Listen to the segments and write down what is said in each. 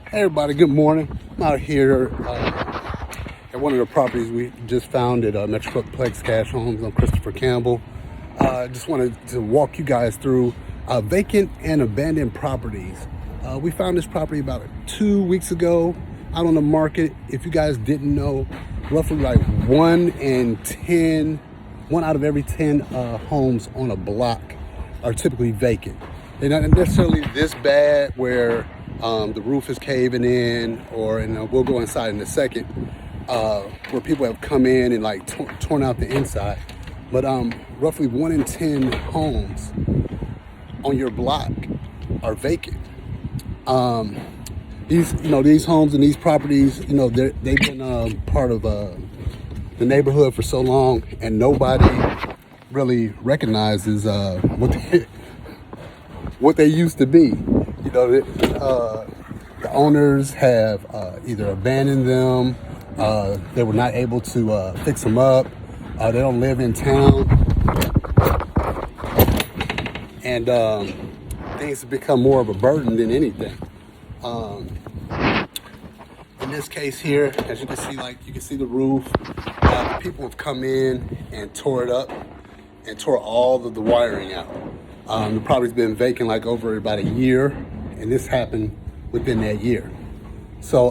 Hey everybody, good morning. I'm out here at one of the properties we just found at MetroPlex Cash Homes. I'm Christopher Campbell. Just wanted to walk you guys through vacant and abandoned properties. We found this property about 2 weeks ago out on the market. If you guys didn't know, roughly like 1 out of every 10 homes on a block are typically vacant. They're not necessarily this bad where the roof is caving in, and we'll go inside in a second, where people have come in and like torn out the inside. But roughly 1 in 10 homes on your block are vacant. These homes and these properties, they've been part of the neighborhood for so long, and nobody really recognizes what they used to be. The owners have either abandoned them, they were not able to fix them up, they don't live in town, and things have become more of a burden than anything. In this case here, as you can see, the roof. People have come in and tore it up and tore all of the wiring out. The property's been vacant like over about a year, and this happened within that year. So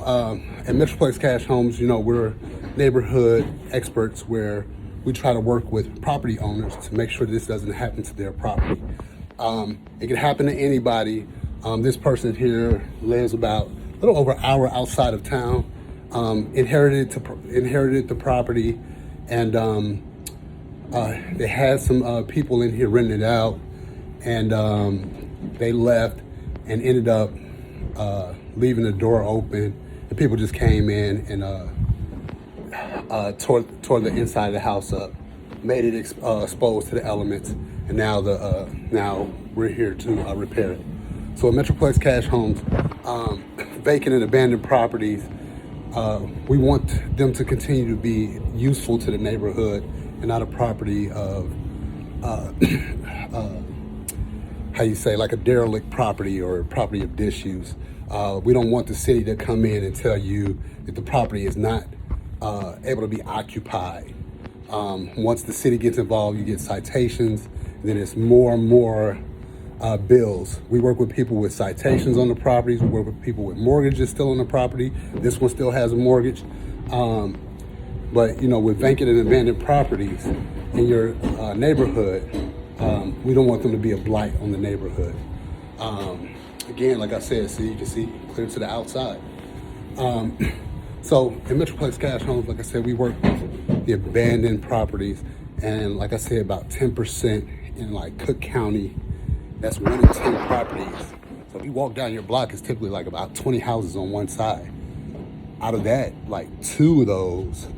at MetroPlex Cash Homes, we're neighborhood experts where we try to work with property owners to make sure this doesn't happen to their property. It can happen to anybody. This person here lives about a little over an hour outside of town, inherited the property, and they had some people in here renting it out, and they left and ended up leaving the door open, and people just came in and tore the inside of the house up, made it exposed to the elements, and now we're here to repair it. So at MetroPlex Cash Homes, vacant and abandoned properties, we want them to continue to be useful to the neighborhood and not a property of like a derelict property or a property of disuse. We don't want the city to come in and tell you that the property is not able to be occupied. Once the city gets involved, you get citations, and then it's more and more bills. We work with people with citations on the properties. We work with people with mortgages still on the property. This one still has a mortgage. But with vacant and abandoned properties in your neighborhood, we don't want them to be a blight on the neighborhood. Again, like I said, you can see clear to the outside. So in MetroPlex Cash Homes, like I said, we work with the abandoned properties, and like I said, about 10% in like Cook County. That's 1 in 10 properties. So if you walk down your block, it's typically like about 20 houses on one side. Out of that, like 2 of those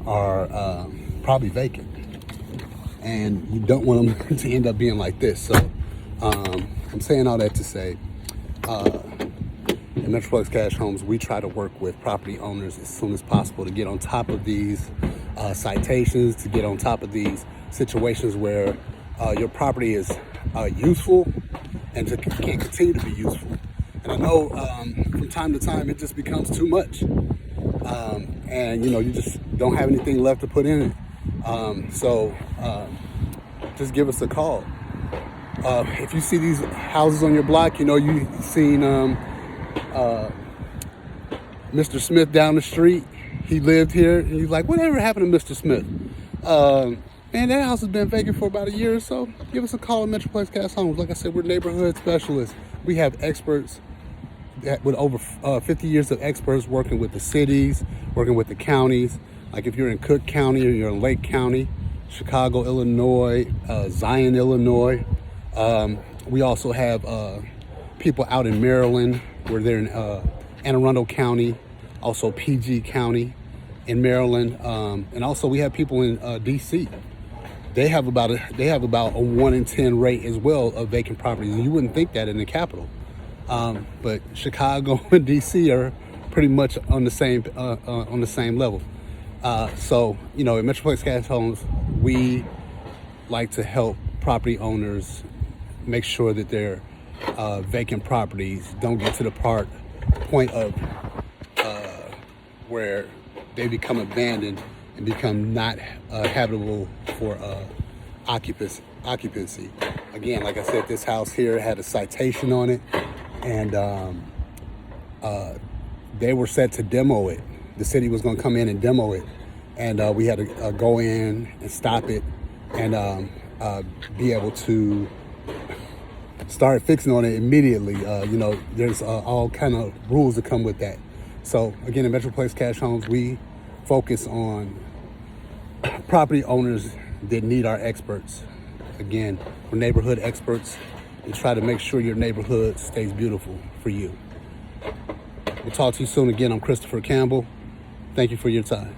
are probably vacant, and you don't want them to end up being like this. So I'm saying all that to say, in MetroPlex Cash Homes, we try to work with property owners as soon as possible to get on top of these citations, to get on top of these situations where your property is useful and can continue to be useful. And I know from time to time it just becomes too much, and you just don't have anything left to put in it. So just give us a call. If you see these houses on your block, you've seen Mr. Smith down the street. He lived here, and he's like, whatever happened to Mr. Smith? Man, that house has been vacant for about a year or so. Give us a call at MetroPlex Cash Homes. Like I said, we're neighborhood specialists. We have experts with over 50 years of experts working with the cities, working with the counties. Like if you're in Cook County or you're in Lake County, Chicago, Illinois, Zion, Illinois. We also have people out in Maryland, where they're in Anne Arundel County, also PG County in Maryland, and also we have people in DC. They have about a 1 in 10 rate as well of vacant properties, and you wouldn't think that in the capital, but Chicago and DC are pretty much on the same level. So at MetroPlex Cash Homes, we like to help property owners make sure that their vacant properties don't get to the part point of where they become abandoned and become not habitable for occupancy. Again, like I said, this house here had a citation on it, and they were set to demo it. The city was going to come in and demo it, and we had to go in and stop it and be able to start fixing on it immediately. There's all kind of rules that come with that. So again, in MetroPlex Cash Homes, we focus on property owners that need our experts. Again, we're neighborhood experts and try to make sure your neighborhood stays beautiful for you. We'll talk to you soon. Again, I'm Christopher Campbell. Thank you for your time.